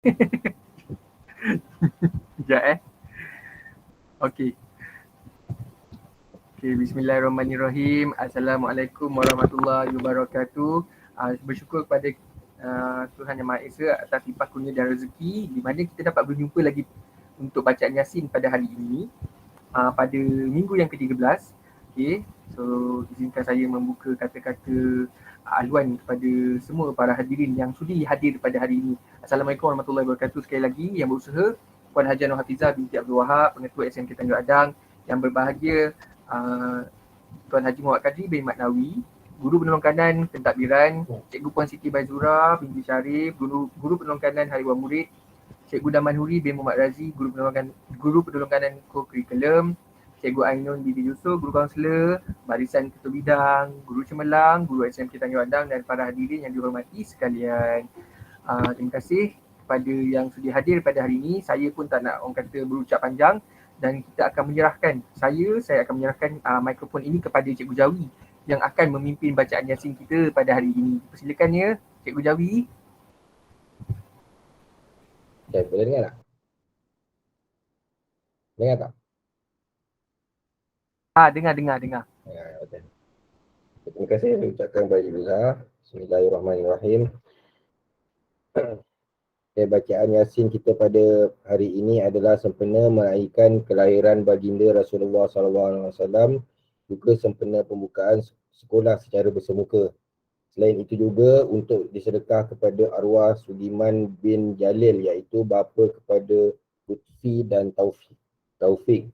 Sekejap Okey. Okay, bismillahirrahmanirrahim. Assalamualaikum warahmatullahi wabarakatuh. Bersyukur kepada Tuhan Yang Maha Esa atas limpah kurnia dan rezeki di mana kita dapat berjumpa lagi untuk bacaan Yasin pada hari ini, pada minggu yang ke-13. Okay, so izinkan saya membuka kata-kata aluan kepada semua para hadirin yang sudi hadir pada hari ini. Assalamualaikum warahmatullahi wabarakatuh. Sekali lagi, yang berusaha Puan Hajiah Nur Hafizah binti Abdul Wahab, Pengetua SMK Tanjung Adang, yang berbahagia Tuan Haji Muhammad Kadri bin Maknawi, Guru Penolong Kanan Pentadbiran, Cikgu Puan Siti Baizura binti Syarif, Guru Penolong Kanan Hariwan Murid, Cikgu Daman Huri bin Muhammad Razi, Guru Penolong Kanan Co-Curriculum, Cikgu Ainun binti Yusof, Guru Kaunselor, Barisan Ketua Bidang, Guru Cemerlang, Guru SMK Tanjung Adang dan para hadirin yang dihormati sekalian. Terima kasih kepada yang sudi hadir pada hari ini. Saya pun tak nak orang kata berucap panjang dan kita akan menyerahkan, saya akan menyerahkan mikrofon ini kepada Cikgu Jawi yang akan memimpin bacaan Yasin kita pada hari ini. Persilakan ya, Cikgu Jawi. Okay, boleh dengar tak? Dengar tak? Dengar. Okay. Terima kasih saya ucapkan kepada Ibu Zahra. Bismillahirrahmanirrahim. Okay, bacaan Yasin kita pada hari ini adalah sempena meraihkan kelahiran baginda Rasulullah SAW, juga sempena pembukaan sekolah secara bersemuka. Selain itu juga untuk disedekah kepada arwah Sudiman bin Jalil, iaitu bapa kepada Lutfi dan Taufik.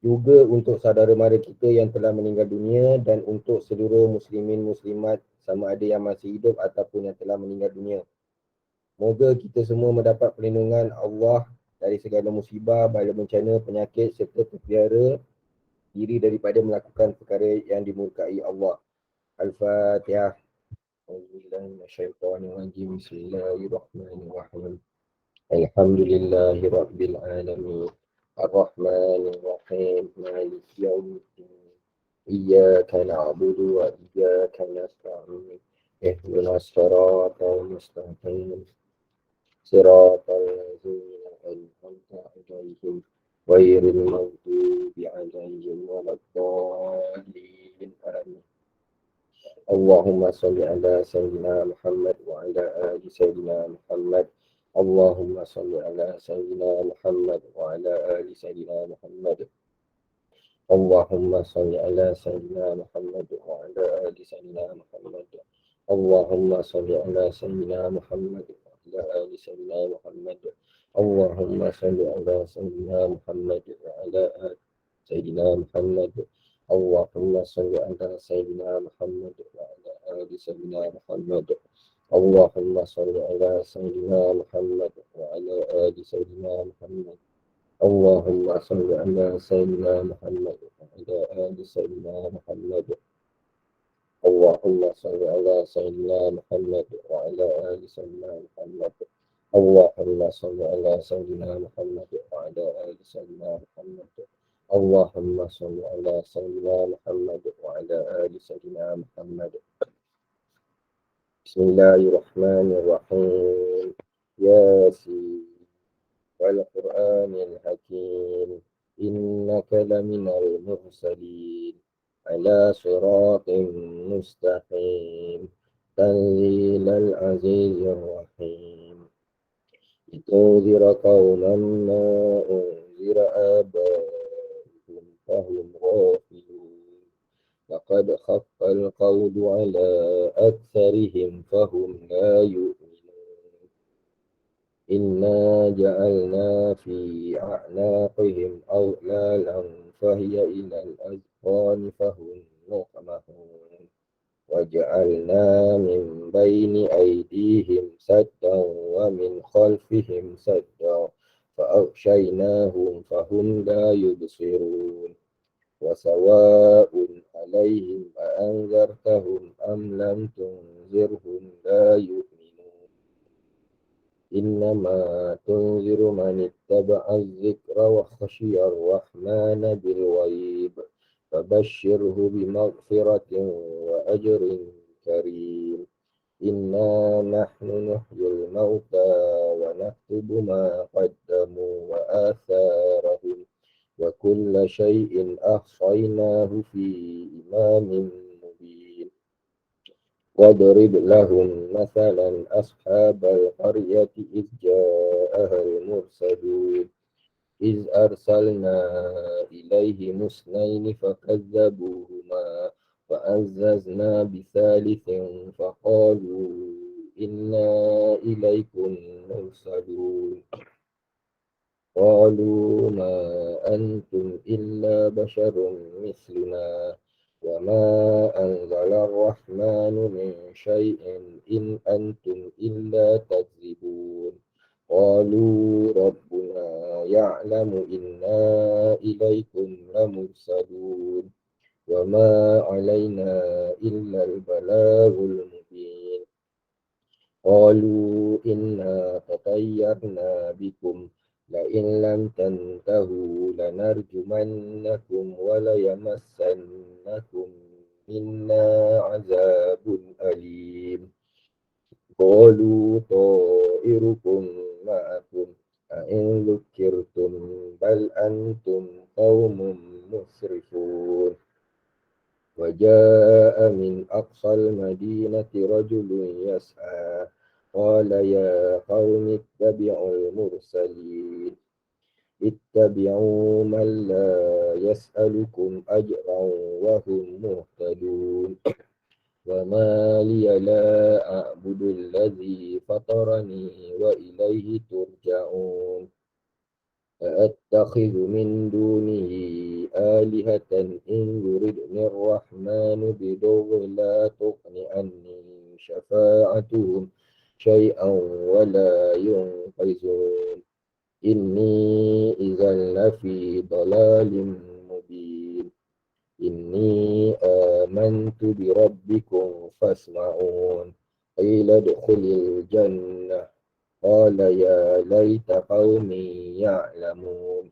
Juga untuk saudara mara kita yang telah meninggal dunia dan untuk seluruh muslimin muslimat sama ada yang masih hidup ataupun yang telah meninggal dunia. Moga kita semua mendapat perlindungan Allah dari segala musibah, bala bencana, penyakit serta terpelihara diri daripada melakukan perkara yang dimurkai Allah. Al-Fatihah. Bismillahirrahmanirrahim. Alhamdulillahi Rabbil Alamin. Ar-Rahmanir-Rahim. Maliki yawmiddin. Iyyaka na'budu wa iyyaka nasta'in. Ihdinas siratal mustaqim. Siratal ladzina an'amta 'alaihim ghairil maghdubi 'alaihim waladdallin. Amin. Allahumma salli ala sayyidina Muhammad wa ala ali sayyidina Muhammad. Allahumma salli ala sayyidina Muhammad wa ala ali sayyidina Muhammad. Allahumma salli ala sayyidina Muhammad wa ala ali sayyidina Muhammad. Allahumma salli ala sayyidina Muhammad wa ala ali sayyidina Muhammad. Allahumma salli ala sayyidina Muhammad wa ala ali sayyidina Muhammad. Allahumma salli ala sayyidina Muhammad wa ala ali sayyidina Muhammad. Allahumma salli ala sayyidina Muhammad wa ala ali sayyidina Muhammad. Allahumma salli ala sayyidina Muhammad wa ala ali sayyidina Muhammad. Allahumma salli ala sayyidina Muhammad wa ala ali sayyidina Muhammad. Allahumma salli ala sayyidina Muhammad wa ala ali sayyidina Muhammad. Allahumma salli ala sayyidina Muhammad wa ala ali sayyidina Muhammad. Bismillahirrahmanirrahim. Yasin wal Qur'anil Hakim. Innaka laminal mursalin ala siratin mustaqim. Tanzilal azizir rahim. Litunzira qawman ma unzira aba'uhum fahum ghafilun. لقد خف القول على أكثرهم فهم لا يؤمنون. إنا جعلنا في أعناقهم أغلالا فهي إلى الأذقان فهم مقمحون. وجعلنا من بين أيديهم سدا ومن خلفهم سدا فأغشيناهم فهم لا يبصرون. وسواء عليهم أأنذرتهم أم لم تنذرهم لا يؤمنون. إنما تنذر من اتبع الذكر وخشي الرحمن بالغيب فبشره بمغفرة وأجر كريم. إنا نحن نحيي الموتى ونكتب ما قدموا وآثارهم وكل شيء أحصيناه في إمام مبين. واضرب لهم مثلا أصحاب القرية إذ جاءها المرسلون إذ أرسلنا إليهم اثنين فكذبوهما فعززنا بثالث فقالوا إنا إليكم مرسلون قالوا ما أنتم إلا بشر مثلنا وما أنزل الرحمن من شيء إن أنتم إلا تكذبون قالوا ربنا يعلم إنا إليكم لمرسلون وما علينا إلا البلاغ المبين قالوا إنا تطيرنا بكم لئن لم تنتهوا لنرجمنكم وليمسنكم منا عذاب أليم قالوا طائركم معكم أئن ذكرتم بل أنتم قوم مسرفون وجاء من أقصى المدينة رجل يسعى قال يا قوم اتبعوا المرسلين اتبعوا من لا يسألكم أجرا وهم مهتدون وما لي لا أعبد الذي فطرني وإليه ترجعون أأتخذ من دونه آلهة إن يردني الرحمن بضر لا تغن عني شفاعتهم شيئا ولا ينقذون إني إذا لفي ضلال مبين إني آمنت بربكم فاسمعون قيل ادخل الجنة قال يا ليت قومي يعلمون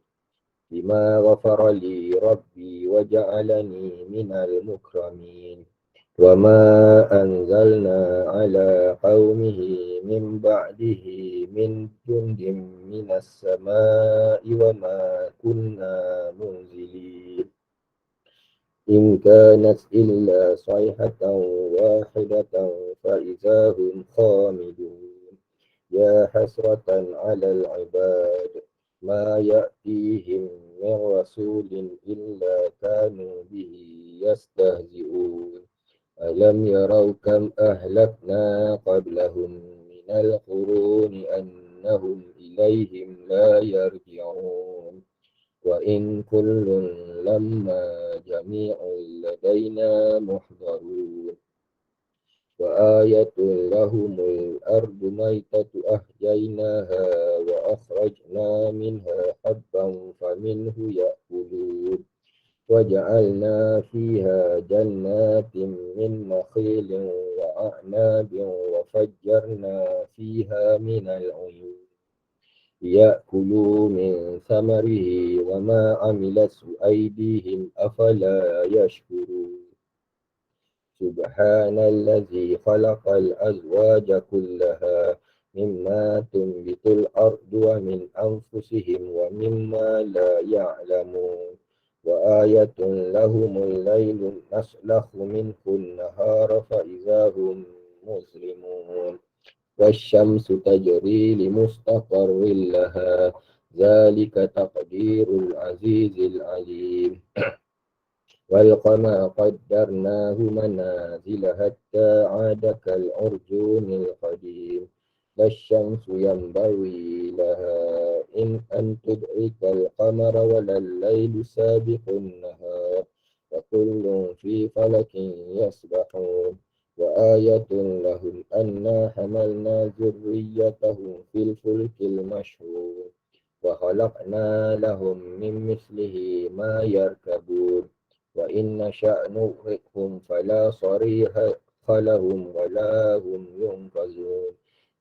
بما غفر لي ربي وجعلني من المكرمين وما أنزلنا على قومه من بعده من جند من السماء وما كنا منزلين إن كانت إلا صيحة واحدة فإذا هم خامدون يا حسرة على العباد ما يأتيهم من رسول إلا كانوا به يستهزئون ألم يروا كم أهلكنا قبلهم من القرون أنهم إليهم لا يرجعون وإن كل لما جميع لدينا محضرون وآية لهم الأرض ميتة أحييناها وأخرجنا منها حبا فمنه يأكلون وجعلنا فيها جنات من نخيل وأعناب وفجرنا فيها من العيون ليأكلوا من ثمره وما عملته أيديهم أفلا يشكرون سبحان الذي خلق الأزواج كلها مما تنبت الأرض ومن أنفسهم ومما لا يعلمون وآية لهم الليل نسلخ منه النهار فإذا هم مظلمون والشمس تجري لمستقر لها ذلك تقدير العزيز العليم والقمر قدرناه منازل حتى عاد كالعرجون القديم لا الشمس ينبغي لها أن تدرك القمر ولا الليل سابق النهار وكل في فلك يسبحون وآية لهم أنا حملنا ذريتهم في الفلك المشحون وخلقنا لهم من مثله ما يركبون وإن نشأ نغرقهم فلا صريخ لهم ولا هم ينقذون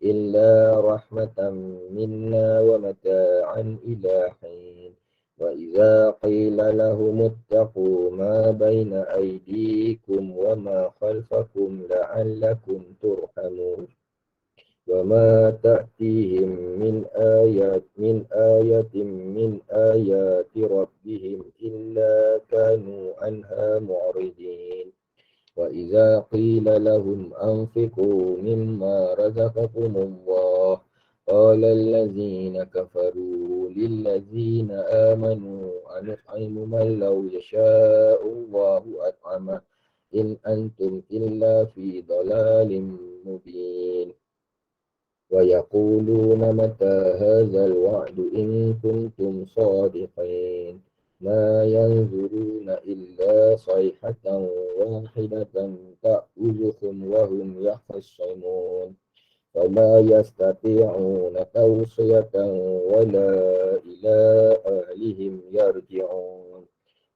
إلا رحمة منا ومتاعا إلى حين وإذا قيل لهم اتقوا ما بين أيديكم وما خلفكم لعلكم ترحمون وما تأتيهم من آيات ربهم إلا كانوا عنها معرضين وإذا قيل لهم أنفقوا مما رزقكم الله قال الذين كفروا للذين آمنوا أنطعم من لو يشاء الله أطعمه إن أنتم إلا في ضلال مبين ويقولون متى هذا الوعد إن كنتم صادقين ما ينظرون إلا صيحة واحدة تأخذهم وهم يخصمون فلا يستطيعون توصية ولا إلى أهلهم يرجعون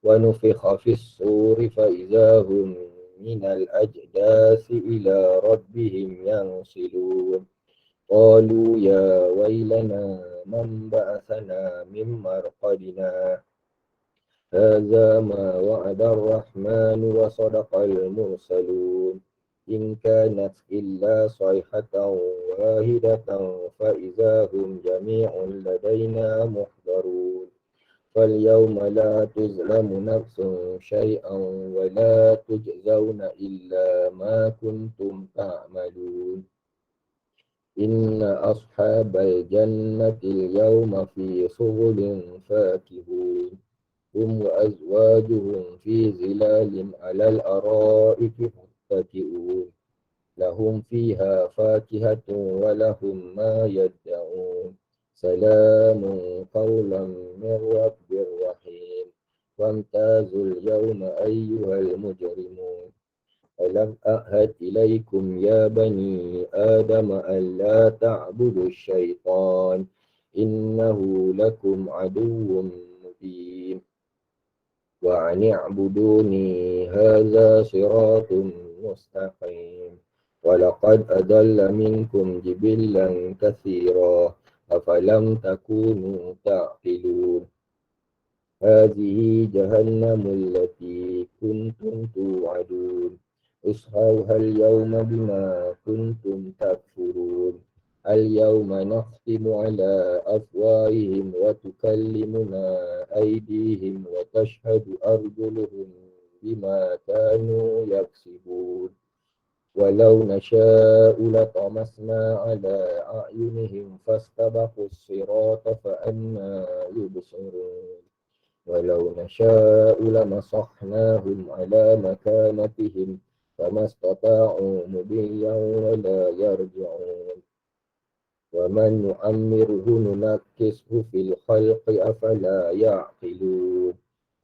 ونفخ في الصور فإذا هم من الأجداث إلى ربهم ينسلون قالوا يا ويلنا من بعثنا من مرقدنا هذا ما وعد الرحمن وصدق المرسلون إن كانت إلا صيحة واحدة فإذا هم جميع لدينا محضرون فاليوم لا تظلم نفس شيئا ولا تجزون إلا ما كنتم تعملون إن أصحاب الجنة اليوم في شغل فاكهون هم وأزواجهم في ظلال على الأرائك متكئون لهم فيها فاكهة ولهم ما يدعون سلام قولا من رب رحيم وامتازوا اليوم أيها المجرمون ألم أعهد إليكم يا بني آدم ألا تعبدوا الشيطان إنه لكم عدو مبين وأن اعبدوني هذا صراط مستقيم ولقد أضل منكم جبلا كثيرا أفلم تكونوا تعقلون هذه جهنم التي كنتم توعدون اصلوها اليوم بما كنتم تكفرون اليوم نختم على أفواههم وتكلمنا أيديهم وتشهد أرجلهم بما كانوا يكسبون ولو نشاء لطمسنا على أعينهم فاستبقوا الصراط فأنى يبصرون ولو نشاء لمسخناهم على مكانتهم فما استطاعوا مضيا ولا يرجعون ومن نؤمره ننكسه في الخلق أفلا يعقلون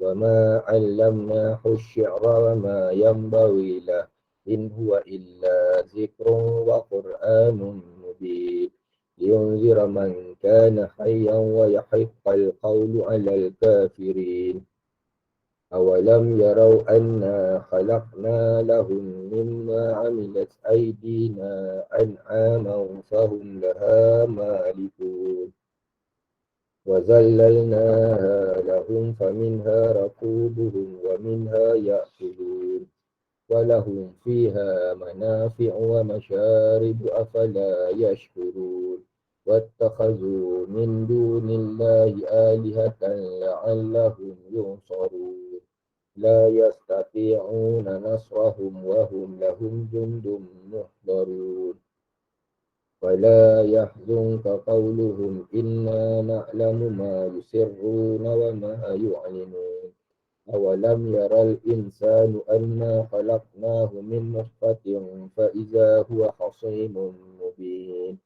وما علمناه الشعر وما ينبغي له إن هو إلا ذكر وقرآن مبين لينذر من كان حيا ويحق القول على الكافرين أولم يروا أنا خلقنا لهم مما عملت أيدينا أنعاما فهم لها مالكون وذللناها لهم فمنها ركوبهم ومنها يأكلون ولهم فيها منافع ومشارب أفلا يشكرون واتخذوا من دون الله آلهة لعلهم ينصرون لا يستطيعون نصرهم وهم لهم جند محضرون ولا يحزنك قولهم إنا نعلم ما يسرون وما يعلنون أولم يرى الإنسان أنا خلقناه من نطفة فإذا هو خصيم مبين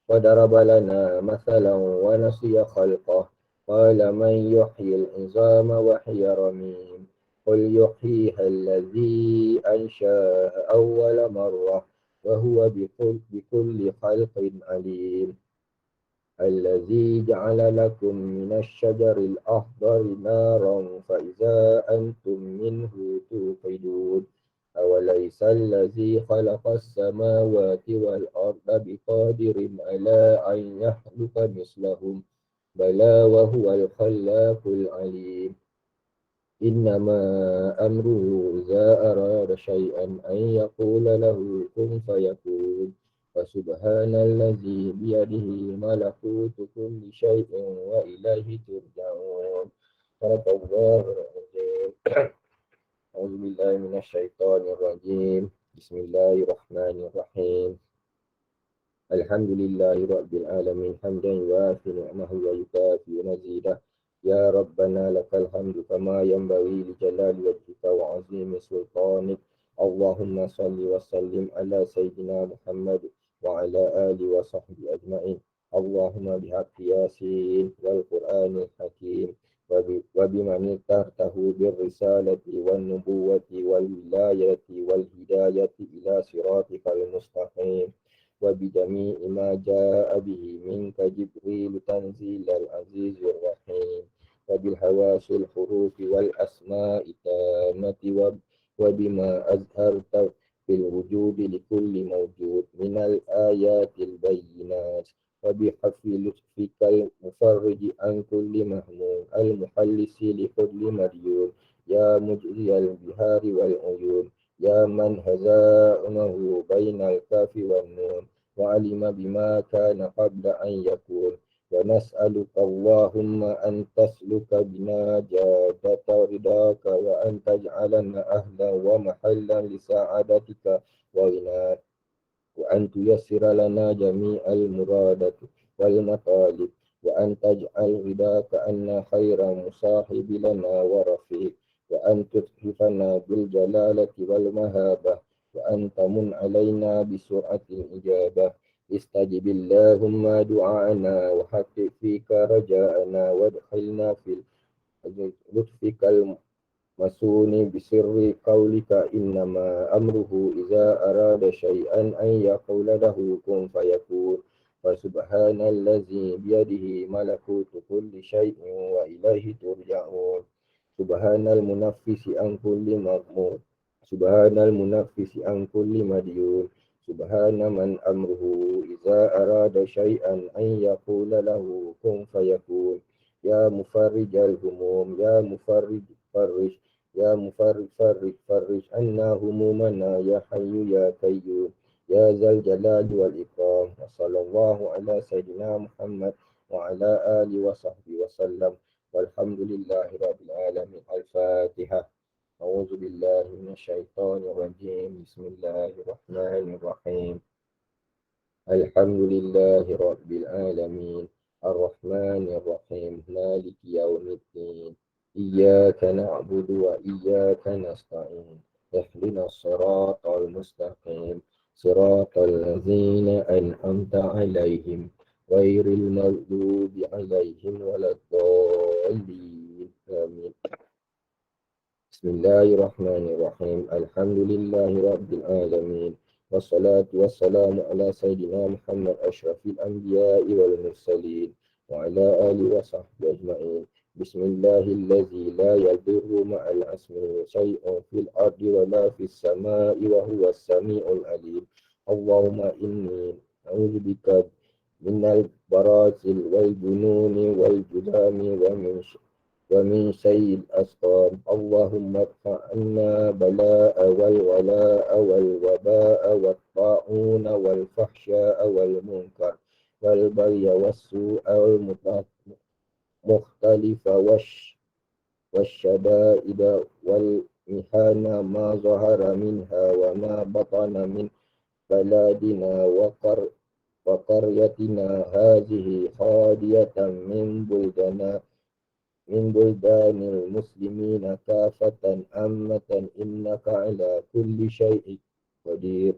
وضرب لنا مثلا ونسي خلقه قال من يحيي العظام وهي رميم قل يحييها الذي أنشاها أول مرة وهو بكل خلق عليم الذي جعل لكم من الشجر الأخضر نارا فإذا أنتم منه توقدون أوليس الذي خلق السماوات والأرض بقادر على أن يخلق مثلهم بلى وهو الخلاق العليم. إنما أمره إذا أراد شيئا أن يقول له كن فيكون. فسبحان الذي بيده ملكوت كل شيء وإليه ترجعون. صدق الله العظيم. أعوذ بالله من الشيطان الرجيم. بسم الله الرحمن الرحيم. الحمد لله رب العالمين حمدا يوافي نعمه ويكافئ مزيده. يا ربنا لك الحمد كما ينبغي لجلال وجهك وعظيم سلطانك. اللهم صل وسلم على سيدنا محمد وعلى آله وصحبه أجمعين. اللهم بحق ياسين والقرآن الحكيم وبمن اخترته بالرسالة والنبوة والولاية والهداية إلى صراطك المستقيم وبجميع ما جاء به منك جبريل تنزيل العزيز الرحيم وبالحواس الحروف والأسماء التامة وبما أزهرت في الوجود لكل موجود من الآيات البينات وبحفظ لطفك المفرج عن كل مهموم المخلص لكل مديون يا مجري البهار والعيون يا من هزائمه بين الكاف والنون وعلم بما كان قبل أن يكون. ونسألك اللهم أن تسلك بنا جادة رضاك وأن تجعلنا أهلا ومحلا لسعادتك وغناك وأن تيسر لنا جميع المرادات والمطالب وأن تجعل رضاك أن خير مصاحب لنا ورفيق وأن تتحفنا بالجلالة والمهابة وأن تمن علينا بسرعة الإجابة. استجب اللهم دعاءنا وحقق فيك رجاءنا وادخلنا في لطفك مسوني بسر قولك إنما أمره إذا أراد شيئا أن يقول له كن فيكون. فسبحان الذي بيده ملكوت كل شيء وإليه ترجعون. سبحان المنفس عن كل مغمور سبحان المنفس عن كل مديون. سبحان من أمره إذا أراد شيئا أن يقول له كن فيكون. يا مفرج الهموم يا مفرج فرج يا مفرج فرج عنا همومنا يا حي يا قيوم يا ذا الجلال والإكرام. وصلى الله على سيدنا محمد وعلى آله وصحبه وسلم والحمد لله رب العالمين. الفاتحة. أعوذ بالله من الشيطان الرجيم. بسم الله الرحمن الرحيم. الحمد لله رب العالمين الرحمن الرحيم مالك يوم الدين إياك نعبد وإياك نستعين اهدنا الصراط المستقيم صراط الذين أنعمت عليهم غير المغضوب عليهم ولا الضالين آمين. بسم الله الرحمن الرحيم الحمد لله رب العالمين والصلاة والسلام على سيدنا محمد أشرف الأنبياء والمرسلين وعلى آله وصحبه أجمعين. بسم الله الذي لا يضر مع اسمه شيء في الأرض ولا في السماء وهو السميع العليم. اللهم إني أعوذ بك من البراس والجنون والجذام ومن سيء الأسقام. اللهم ادفع عنا بلاء والولاء والوباء والطاعون والفحشاء والمنكر والبغي والسوء والمختلف والشدائد والمحن ما ظهر منها وما بطن من بلادنا وقريتنا هذه خالية من بلدان المسلمين كافة عامة إنك على كل شيء قدير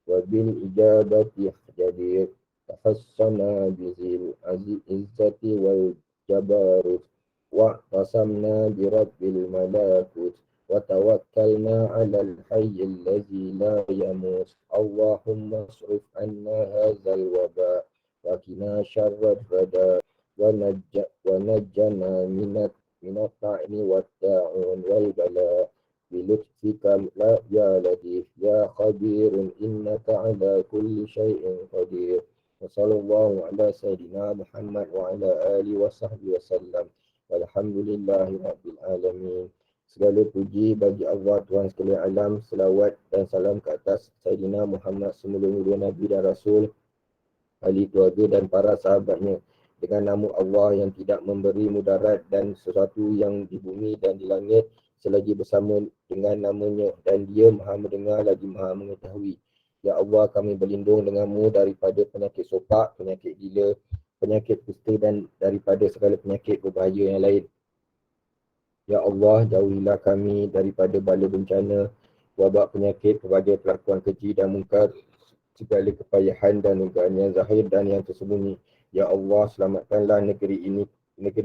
وبالإجابة جدير. تحصنا بذي العزة والجبروت واعتصمنا برب الملكوت وتوكلنا على الحي الذي لا يموت. اللهم اصرف عنا هذا الوباء وقنا شر الردى ونجنا من الطعن والطاعون والبلاء بلطفك يا لطيف يا خبير إنك على كل شيء قدير. Wa sallallahu ala sayyidina Muhammad wa ala alihi wa sahbihi wasallam. Walhamdulillahi rabbil alamin. Segala puji bagi Allah Tuhan sekalian alam, selawat dan salam ke atas Sayyidina Muhammad semula-mula Nabi dan Rasul, ahli keluarga dan para sahabatnya, dengan nama Allah yang tidak memberi mudarat dan sesuatu yang di bumi dan di langit selagi bersama dengan namanya, dan dia maha mendengar lagi maha mengetahui. Ya Allah, kami berlindung denganmu daripada penyakit sopak, penyakit gila, penyakit kusta dan daripada segala penyakit berbahaya yang lain. Ya Allah, jauhilah kami daripada bala bencana, wabak penyakit, pelbagai kelakuan keji dan mungkar, segala kepayahan dan dugaan yang zahir dan yang tersembunyi. Ya Allah, selamatkanlah negeri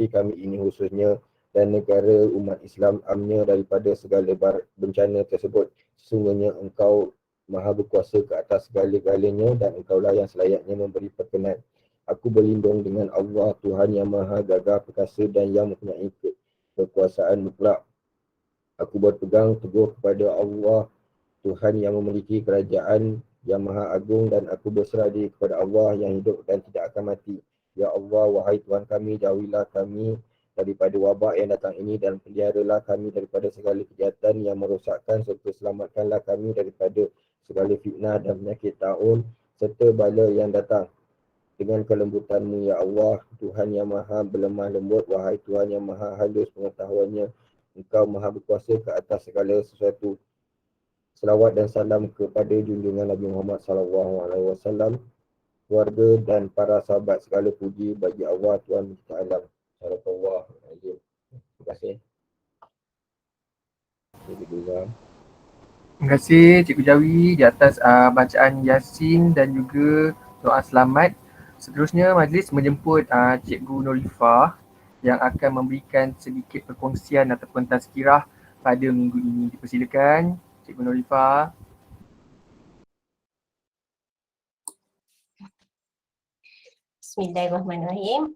kami ini khususnya, dan negara umat Islam amnya daripada segala bencana tersebut. Sesungguhnya Engkau maha berkuasa ke atas segala-galanya, dan Engkaulah yang selayaknya memberi perkenan. Aku berlindung dengan Allah, Tuhan yang maha gagah perkasa dan yang mempunyai kekuasaan mutlak. Aku berpegang teguh kepada Allah, Tuhan yang memiliki kerajaan yang maha agung, dan aku berserah diri kepada Allah yang hidup dan tidak akan mati. Ya Allah, wahai Tuhan kami, jauhilah kami daripada wabak yang datang ini, dan peliharalah kami daripada segala kejahatan yang merosakkan, serta selamatkanlah kami daripada segala fitnah dan penyakit taun serta bala yang datang. Dengan kelembutan-Mu, ya Allah, Tuhan yang maha berlemah lembut, wahai Tuhan yang maha halus pengetahuannya, Engkau maha berkuasa ke atas segala sesuatu. Selawat dan salam kepada junjungan Nabi Muhammad SAW, keluarga dan para sahabat. Segala puji bagi Allah Tuhan kita alam. Assalamualaikum. Terima kasih. Terima kasih Cikgu Jawi di atas bacaan Yasin dan juga doa selamat. Seterusnya majlis menjemput Cikgu Norifah yang akan memberikan sedikit perkongsian ataupun tazkirah pada minggu ini. Dipersilakan Cikgu Norifah. Bismillahirrahmanirrahim.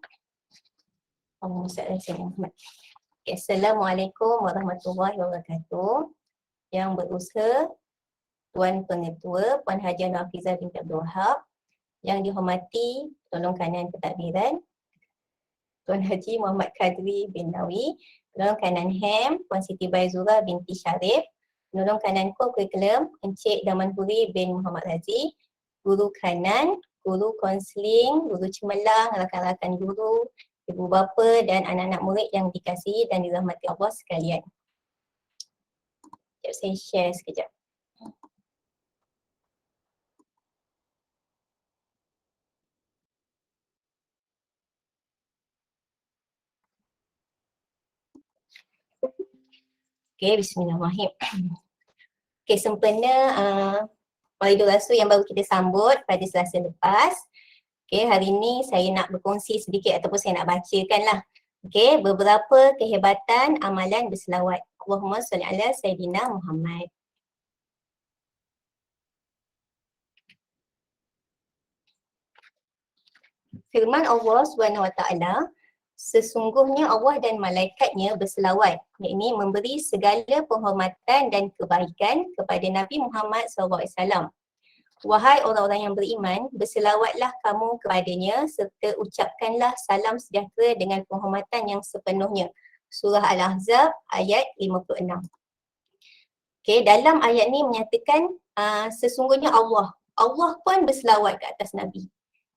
Assalamualaikum warahmatullahi wabarakatuh. Yang berusaha Tuan Pengetua Puan Hajiah Nafizah binti Abdul Wahab, yang dihormati Penolong Kanan Pentadbiran Tuan Haji Muhammad Kadri bin Nawi, Penolong Kanan HEM Puan Siti Baizura binti Syarif, Penolong Kanan Kurikulum Encik Damanhuri bin Muhammad Razi, Guru Kanan, Guru Konseling, Guru Cemerlang, rakan-rakan guru, ibu bapa dan anak-anak murid yang dikasihi dan dirahmati Allah sekalian. Sekejap saya share sekejap. Okay, bismillahirrahmanirrahim. Okay, sempena Maulidul Rasul yang baru kita sambut pada Selasa lepas. Okay, hari ini saya nak berkongsi sedikit ataupun saya nak bacakan lah. Okay, beberapa kehebatan amalan berselawat. Allahumma salli ala Sayyidina Muhammad. Firman Allah SWT, sesungguhnya Allah dan malaikatnya berselawat, yakni memberi segala penghormatan dan kebaikan kepada Nabi Muhammad SAW. Wahai orang-orang yang beriman, berselawatlah kamu kepadanya serta ucapkanlah salam sejahtera dengan penghormatan yang sepenuhnya. Surah Al-Ahzab ayat 56. Okay, dalam ayat ni menyatakan sesungguhnya Allah pun berselawat ke atas Nabi.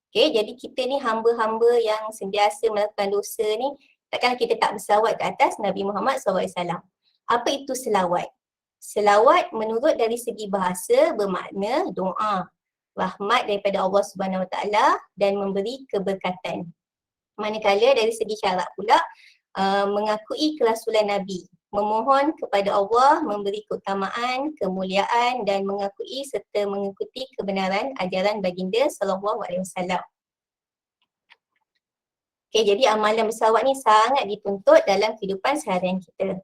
Okay, jadi kita ni hamba-hamba yang sentiasa melakukan dosa ni, takkan kita tak berselawat ke atas Nabi Muhammad SAW. Apa itu selawat? Selawat menurut dari segi bahasa bermakna doa, rahmat daripada Allah SWT dan memberi keberkatan. Manakala dari segi syarak pula, mengakui kerasulan Nabi, memohon kepada Allah memberi keutamaan, kemuliaan dan mengakui serta mengikuti kebenaran ajaran baginda SAW. Okay, jadi amalan berselawat ni sangat dituntut dalam kehidupan seharian kita.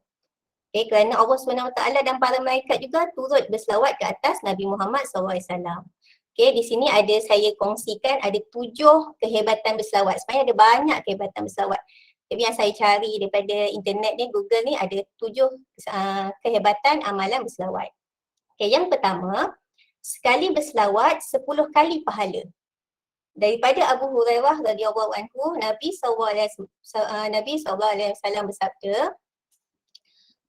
Okay, kerana Allah SWT dan para malaikat juga turut berselawat ke atas Nabi Muhammad SAW. Okay, di sini saya kongsikan ada 7 kehebatan berselawat. Sebenarnya ada banyak kehebatan berselawat. Tapi yang saya cari daripada internet ni, Google ni, ada 7 kehebatan amalan berselawat. Okay, yang pertama, sekali berselawat 10 kali pahala. Daripada Abu Hurairah radhiyallahu anhu, Nabi SAW bersabda,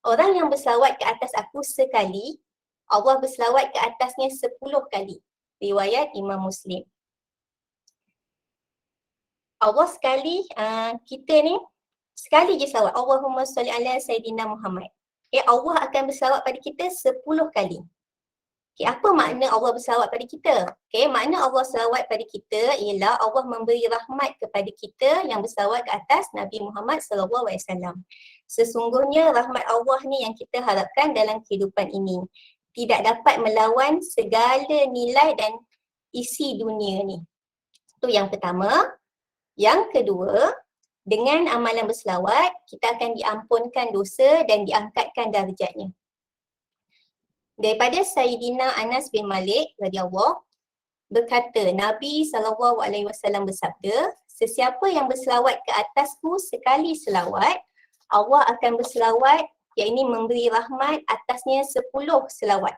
orang yang berselawat ke atas aku sekali, Allah berselawat ke atasnya 10 kali. Riwayat Imam Muslim. Allah sekali, kita ni sekali je selawat. Allahumma salli ala Sayyidina Muhammad. Allah akan berselawat pada kita 10 kali. Apa makna Allah berselawat pada kita? Makna Allah selawat pada kita ialah Allah memberi rahmat kepada kita yang berselawat ke atas Nabi Muhammad SAW. Sesungguhnya rahmat Allah ni yang kita harapkan dalam kehidupan ini. Tidak dapat melawan segala nilai dan isi dunia ni. Itu yang pertama. Yang kedua, dengan amalan berselawat, kita akan diampunkan dosa dan diangkatkan darjatnya. Daripada Sayyidina Anas bin Malik radhiyallahu berkata, Nabi SAW bersabda, sesiapa yang berselawat ke atasku sekali selawat, Allah akan berselawat, iaitu memberi rahmat atasnya 10 selawat.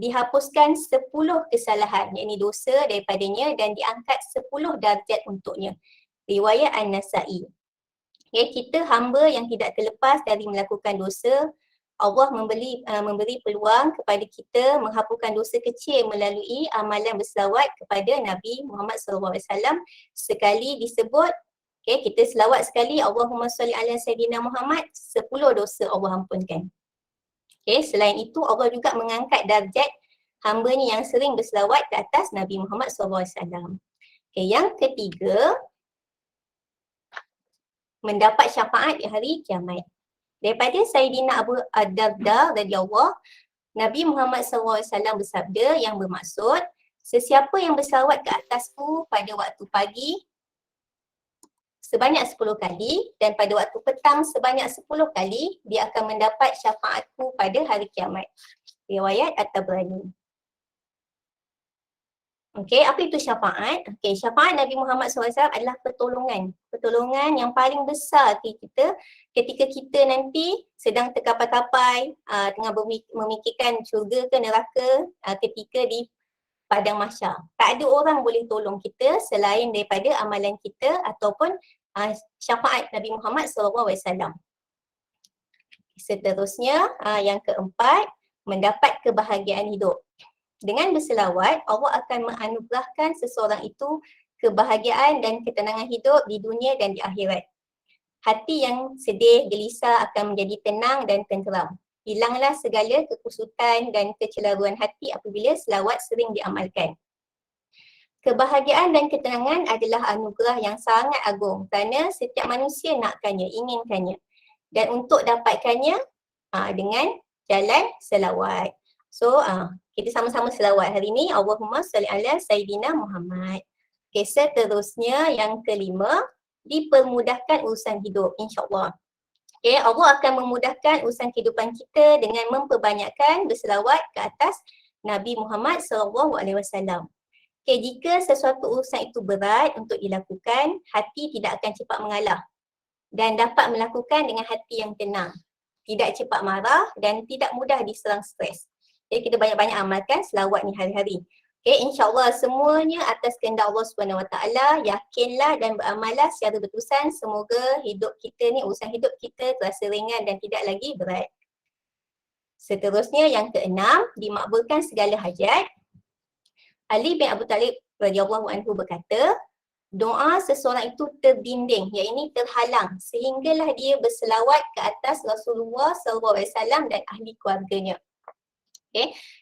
Dihapuskan 10 kesalahan, iaitu dosa daripadanya dan diangkat 10 darjat untuknya. Riwayat An-Nasa'i. Kita hamba yang tidak terlepas dari melakukan dosa, Allah memberi peluang kepada kita menghapuskan dosa kecil melalui amalan berselawat kepada Nabi Muhammad SAW. Sekali disebut, kita selawat sekali, Allahumma salli ala Sayyidina Muhammad, 10 dosa Allah ampunkan. Selain itu, Allah juga mengangkat darjat hamba ni yang sering berselawat ke atas Nabi Muhammad SAW. Yang ketiga, mendapat syafaat di hari kiamat. Daripada Sayyidina Abu Ad-Darda radhiyallahu, Nabi Muhammad SAW bersabda yang bermaksud, sesiapa yang berselawat ke atasku pada waktu pagi sebanyak 10 kali dan pada waktu petang sebanyak 10 kali, dia akan mendapat syafaatku pada hari kiamat. Riwayat At-Tabrani. Apa itu syafaat? Syafaat Nabi Muhammad SAW adalah pertolongan. Pertolongan yang paling besar kita ketika kita nanti sedang terkapai-kapai, tengah memikirkan syurga ke neraka ketika di padang mahsyar. Tak ada orang boleh tolong kita selain daripada amalan kita ataupun syafaat Nabi Muhammad SAW. Seterusnya, yang keempat, mendapat kebahagiaan hidup. Dengan berselawat, Allah akan menganugerahkan seseorang itu kebahagiaan dan ketenangan hidup di dunia dan di akhirat. Hati yang sedih, gelisah akan menjadi tenang dan tenteram. Hilanglah segala kekusutan dan kecelaruan hati apabila selawat sering diamalkan. Kebahagiaan dan ketenangan adalah anugerah yang sangat agung kerana setiap manusia nakkannya, inginkannya. Dan untuk dapatkannya dengan jalan selawat. So, kita sama-sama selawat hari ini. Allahumma salli ala Sayyidina Muhammad. Seterusnya yang kelima, dipermudahkan urusan hidup, insyaAllah. Allah akan memudahkan urusan kehidupan kita dengan memperbanyakkan berselawat ke atas Nabi Muhammad SAW. Jika sesuatu urusan itu berat untuk dilakukan, hati tidak akan cepat mengalah dan dapat melakukan dengan hati yang tenang. Tidak cepat marah dan tidak mudah diserang stres. Kita banyak-banyak amalkan selawat ni hari-hari. InsyaAllah semuanya atas kehendak Allah SWT. Yakinlah dan beramallah secara berterusan. Semoga hidup kita ni, urusan hidup kita terasa ringan dan tidak lagi berat. Seterusnya yang keenam, dimakbulkan segala hajat. Ali bin Abu Talib radhiyallahu anhu berkata, doa seseorang itu terdinding, iaitu terhalang sehinggalah dia berselawat ke atas Rasulullah SAW dan ahli keluarganya.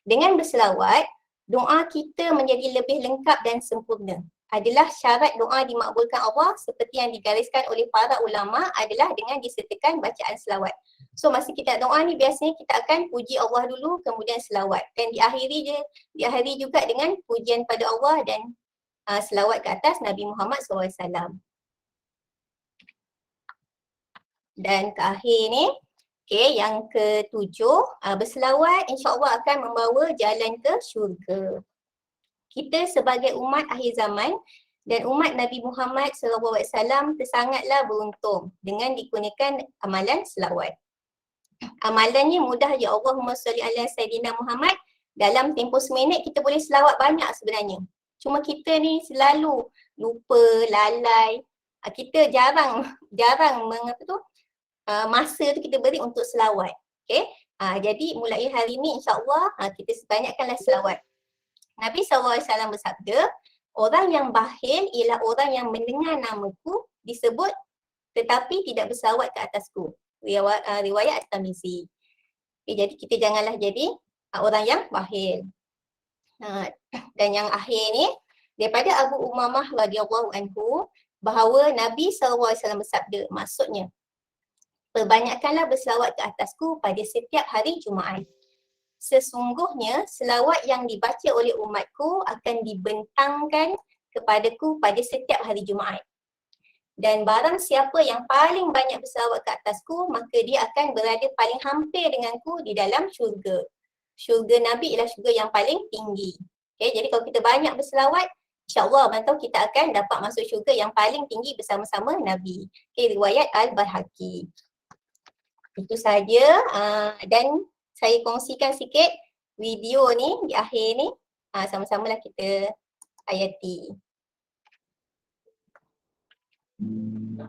Dengan berselawat, doa kita menjadi lebih lengkap dan sempurna. Adalah syarat doa dimakbulkan Allah seperti yang digariskan oleh para ulama adalah dengan disertakan bacaan selawat. So masa kita doa ni biasanya kita akan puji Allah dulu kemudian selawat dan diakhiri juga dengan pujian pada Allah dan selawat ke atas Nabi Muhammad SAW. Dan terakhir ni, yang ketujuh, berselawat insyaAllah akan membawa jalan ke syurga. Kita sebagai umat akhir zaman dan umat Nabi Muhammad SAW sangatlah beruntung dengan dikurniakan amalan selawat. Amalannya mudah je. Allahumma salli ala Sayyidina Muhammad. Dalam tempoh seminit kita boleh selawat banyak sebenarnya. Cuma kita ni selalu lupa, lalai. Kita jarang masa tu kita beri untuk selawat. Okay? Jadi mulai hari ni insya-Allah kita sebanyakkanlah selawat. Nabi SAW bersabda, orang yang bakhil ialah orang yang mendengar namaku disebut tetapi tidak berselawat ke atasku. Riwayat At-Tirmizi. Okay, jadi kita janganlah jadi orang yang bakhil. Dan yang akhir ni daripada Abu Umamah radhiyallahu anhu bahawa Nabi SAW bersabda, maksudnya perbanyakkanlah berselawat ke atasku pada setiap hari Jumaat. Sesungguhnya selawat yang dibaca oleh umatku akan dibentangkan kepadaku pada setiap hari Jumaat. Dan barang siapa yang paling banyak berselawat ke atasku, maka dia akan berada paling hampir denganku di dalam syurga. Syurga Nabi ialah syurga yang paling tinggi. Okay, jadi kalau kita banyak berselawat, insya-Allah bantau kita akan dapat masuk syurga yang paling tinggi bersama-sama Nabi. Okay, riwayat Al-Baihaqi. Itu saja dan saya kongsikan sikit video ni di akhir ni. Sama-samalah kita hayati.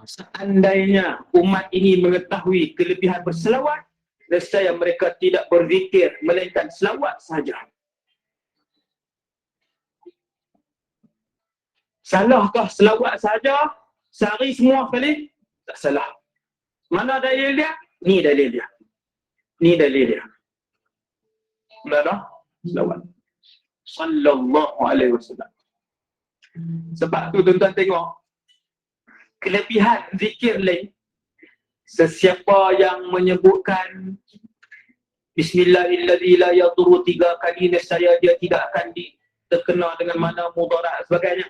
Seandainya umat ini mengetahui kelebihan berselawat, nescaya mereka tidak berzikir melainkan selawat sahaja. Salahkah selawat sahaja sehari semua kali? Tak salah. Mana dalil dia? Ni dalil dia. Ni dalil dia. Mana? Selawat. Sallallahu alaihi wasallam. Sebab tu tuan-tuan tengok kelebihan zikir lain. Sesiapa yang menyebutkan Bismillahirrahmanirrahim la yadurru 3 kali, nescaya dia tidak akan terkena dengan mana mudarat sebagainya.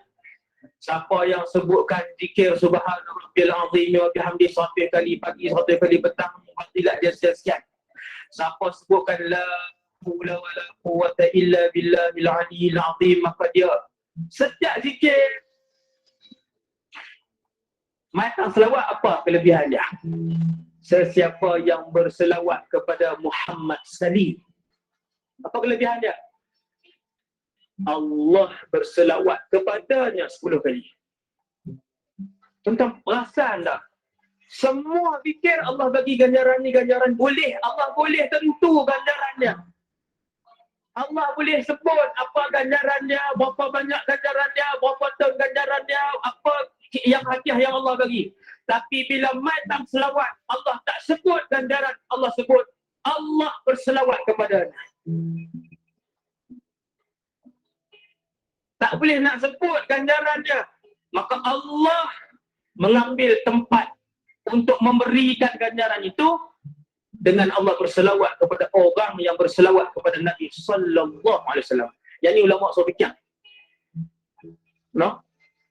Siapa yang sebutkan zikir Subhanallahil azim wa bihamdi 1 kali pagi, 1 kali petang, fadilat dia sekian. Siapa sebutkan la haula wala quwwata illa billahil aliyyil azim, maka dia setiap zikir macam selawat. Apa kelebihan dia? Sesiapa yang berselawat kepada Muhammad Salim, apa kelebihan dia? Allah berselawat kepadanya 10 kali. Tuan-tuan perasan tak? Semua zikir Allah bagi ganjaran ni, ganjaran boleh. Allah boleh tentu ganjarannya. Allah boleh sebut apa ganjarannya, berapa banyak ganjarannya, berapa tahun ganjarannya, apa yang hadiah yang Allah bagi. Tapi bila matang selawat, Allah tak sebut ganjaran, Allah sebut Allah berselawat kepadanya. Tak boleh nak sebut ganjarannya. Maka Allah mengambil tempat untuk memberikan ganjaran itu dengan Allah berselawat kepada orang yang berselawat kepada Nabi sallallahu alaihi wasallam. Yang ni ulama usul fikih. No?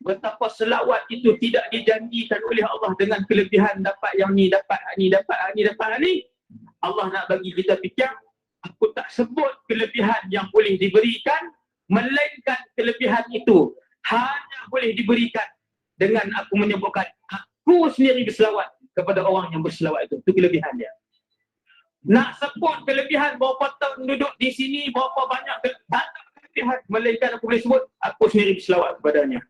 Betapa selawat itu tidak dijanjikan oleh Allah dengan kelebihan dapat yang ni, dapat ni, dapat ni, dapat ni. Allah nak bagi kita fikir, aku tak sebut kelebihan yang boleh diberikan, melainkan kelebihan itu hanya boleh diberikan dengan aku menyebutkan aku sendiri berselawat kepada orang yang berselawat itu. Itu kelebihan dia. Nak sebut kelebihan berapa tahun duduk di sini, berapa banyak, tak ada kelebihan, melainkan aku boleh sebut aku sendiri berselawat kepadanya.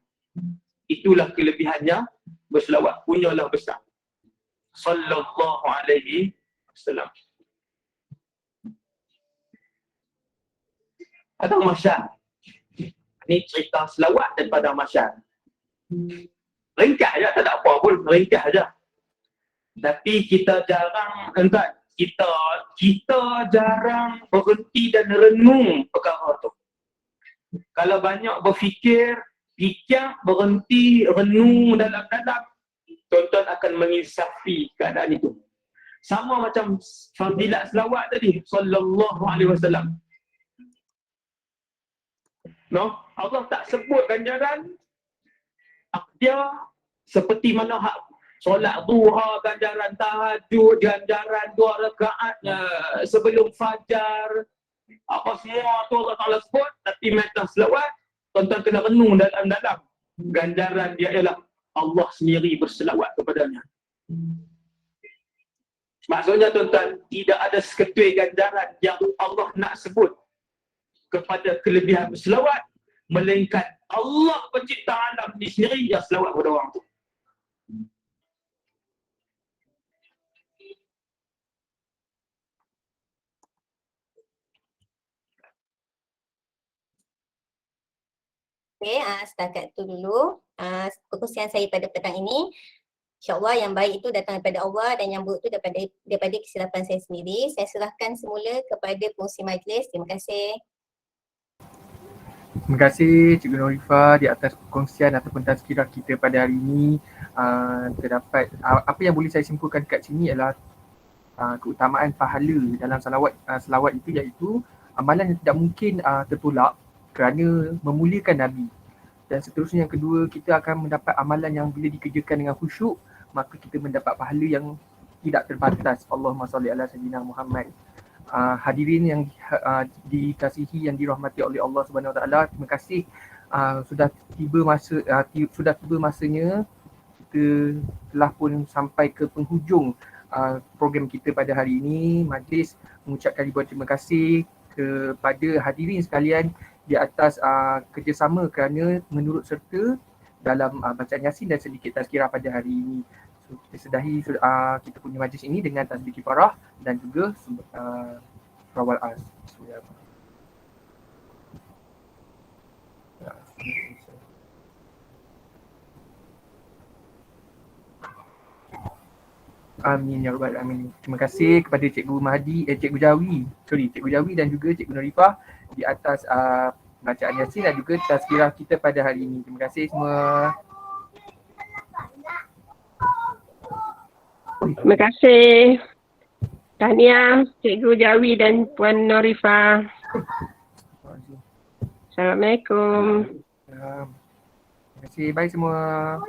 Itulah kelebihannya berselawat, punyalah besar. Sallallahu alaihi wasallam. Padang Mahsyar. Ni cerita selawat dan Padang Mahsyar. Ringkas je, tak ada apa pun, ringkas je. Tapi kita jarang, tuan, kita jarang berhenti dan renung perkara tu. Kalau banyak berfikir, berhenti, renung dalam-dalam, tuan-tuan akan menginsafi keadaan itu. Sama macam fadilat selawat tadi, sallallahu alaihi wasallam. No, Allah tak sebut ganjaran dia seperti mana hak solat duha, ganjaran tahajud, ganjaran 2 rakaat sebelum fajar, apa semua tu Allah Taala sebut. Tapi mata selawat, tuan-tuan kena renung dalam-dalam. Ganjaran dia ialah Allah sendiri berselawat kepadanya. Maksudnya tuan-tuan, tidak ada seketui ganjaran yang Allah nak sebut kepada kelebihan berselawat melainkan Allah pencipta alam ni sendiri yang selawat kepada orang tu. Okey, setakat tu dulu perkongsian saya pada petang ini. InsyaAllah yang baik itu datang daripada Allah dan yang buruk itu daripada kesilapan saya sendiri. Saya serahkan semula kepada pengurusi majlis. Terima kasih. Terima kasih Cikgu Norifah di atas perkongsian ataupun tazkirah kita pada hari ini. Terdapat apa yang boleh saya simpulkan kat sini ialah keutamaan pahala dalam selawat itu, iaitu amalan yang tidak mungkin tertolak kerana memuliakan Nabi. Dan seterusnya yang kedua, kita akan mendapat amalan yang bila dikerjakan dengan khusyuk, maka kita mendapat pahala yang tidak terbatas. Allahumma salli ala sayyidina Muhammad. Hadirin yang dikasihi, yang dirahmati oleh Allah Subhanahu Wa Taala, terima kasih. Sudah tiba masanya kita telah pun sampai ke penghujung program kita pada hari ini. Majlis mengucapkan ribuan terima kasih kepada hadirin sekalian di atas kerjasama kerana menurut serta dalam bacaan Yasin dan sedikit tazkirah pada hari ini. So, kita sudahi kita punya majlis ini dengan tasbih kifarah dan juga rawal as. Amin ya rabbal alamin. Terima kasih kepada Cikgu Jawi dan juga Cikgu Norifah di atas bacaan Yasin dan juga tazkirah kita pada hari ini. Terima kasih semua. Terima kasih. Tahniah Cikgu Jawi dan Puan Norifah. Assalamualaikum. Terima kasih. Bye semua.